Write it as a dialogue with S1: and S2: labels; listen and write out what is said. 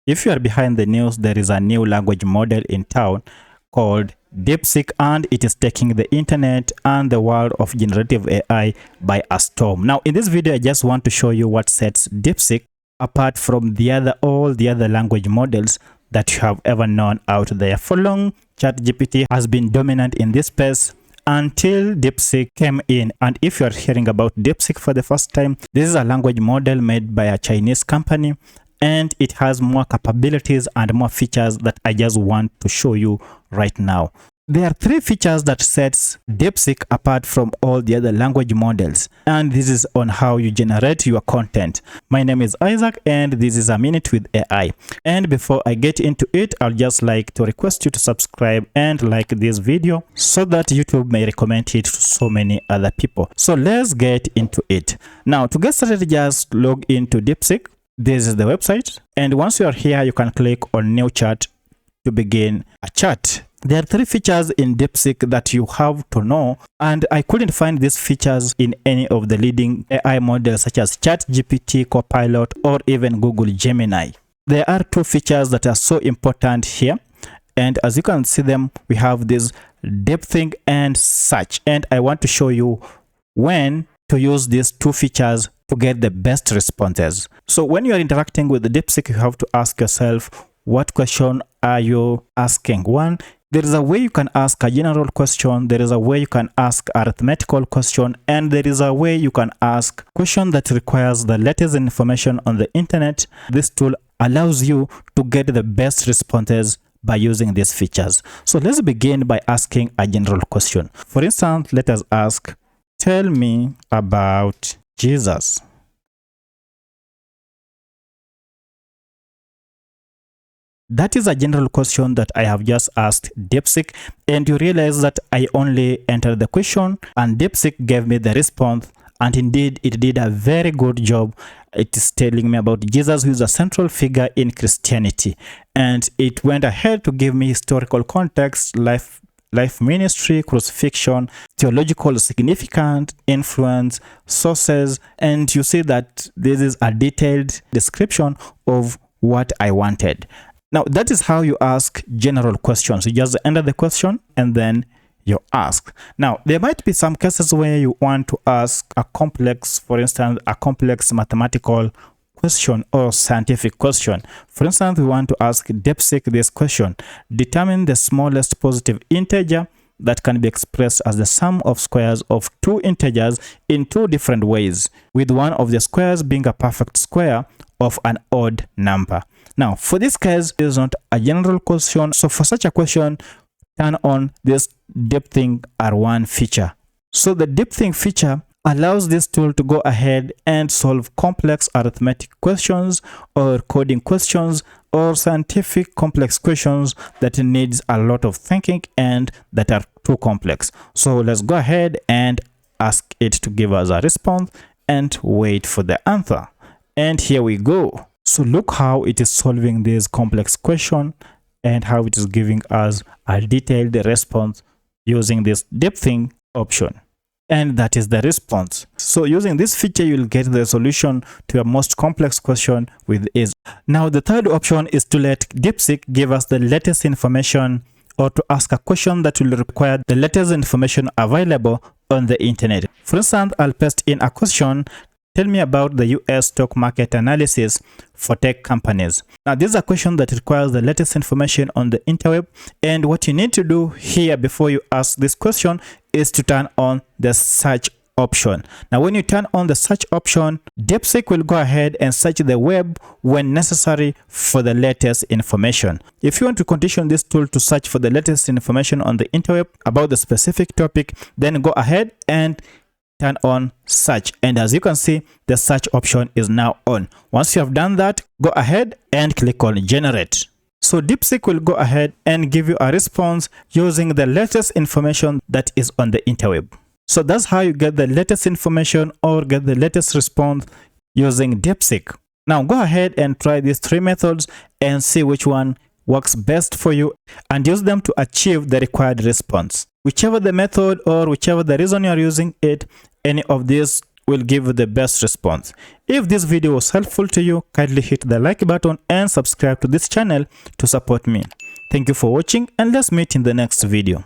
S1: If you are behind the news, there is a new language model in town called DeepSeek, and it is taking the internet and the world of generative AI by a storm. Now, in this video, I just want to show you what sets DeepSeek apart from all the other language models that you have ever known out there. For long, ChatGPT has been dominant in this space until DeepSeek came in. And if you are hearing about DeepSeek for the first time, this is a language model made by a Chinese company, and it has more capabilities and more features that I just want to show you right now. There are 3 features that sets DeepSeek apart from all the other language models, and this is on how you generate your content. My name is Isaac, and this is a minute with AI. And before I get into it, I'll just like to request you to subscribe and like this video so that YouTube may recommend it to so many other people. So let's get into it. Now, to get started, just log into DeepSeek. This is the website, and once you are here, you can click on new chat to begin a chat. There are 3 features in DeepSeek that you have to know, and I couldn't find these features in any of the leading AI models such as ChatGPT, Copilot, or even Google Gemini. There are 2 features that are so important here, and as you can see them, we have this DeepThink and search, and I want to show you when to use these 2 features to get the best responses. So when you are interacting with the DeepSeek, you have to ask yourself, what question are you asking? One, there is a way you can ask a general question, there is a way you can ask a arithmetical question, and there is a way you can ask a question that requires the latest information on the internet. This tool allows you to get the best responses by using these features. So let's begin by asking a general question. For instance, let us ask, tell me about Jesus. That is a general question that I have just asked DeepSeek, and you realize that I only entered the question and DeepSeek gave me the response, and indeed it did a very good job. It is telling me about Jesus, who is a central figure in Christianity, and it went ahead to give me historical context, life ministry, crucifixion, theological significance, influence, sources, and you see that this is a detailed description of what I wanted. Now, that is how you ask general questions. You just enter the question and then you ask. Now, there might be some cases where you want to ask a complex, for instance, a complex mathematical question or scientific question. For instance, we want to ask DeepSeek this question: determine the smallest positive integer that can be expressed as the sum of squares of 2 integers in 2 different ways, with one of the squares being a perfect square of an odd number. Now, for this case, it is not a general question, so for such a question, turn on this DeepThink R1 feature. So the DeepThink feature allows this tool to go ahead and solve complex arithmetic questions or coding questions or scientific complex questions that needs a lot of thinking and that are too complex. So let's go ahead and ask it to give us a response and wait for the answer. And here we go. So look how it is solving this complex question and how it is giving us a detailed response using this DeepThink option. And that is the response. So using this feature, you'll get the solution to your most complex question with ease. Now, the third option is to let DeepSeek give us the latest information, or to ask a question that will require the latest information available on the internet. For instance, I'll paste in a question: tell me about the US stock market analysis for tech companies. Now, this is a question that requires the latest information on the interweb, and what you need to do here before you ask this question is to turn on the search option. Now, when you turn on the search option, DeepSeek will go ahead and search the web when necessary for the latest information. If you want to condition this tool to search for the latest information on the interweb about the specific topic, then go ahead and turn on search, and as you can see, the search option is now on. Once you have done that, go ahead and click on generate. So DeepSeek will go ahead and give you a response using the latest information that is on the interweb. So that's how you get the latest information or get the latest response using DeepSeek. Now go ahead and try these 3 methods and see which one works best for you and use them to achieve the required response. Whichever the method or whichever the reason you are using it, any of these will give you the best response. If this video was helpful to you, kindly hit the like button and subscribe to this channel to support me. Thank you for watching, and let's meet in the next video.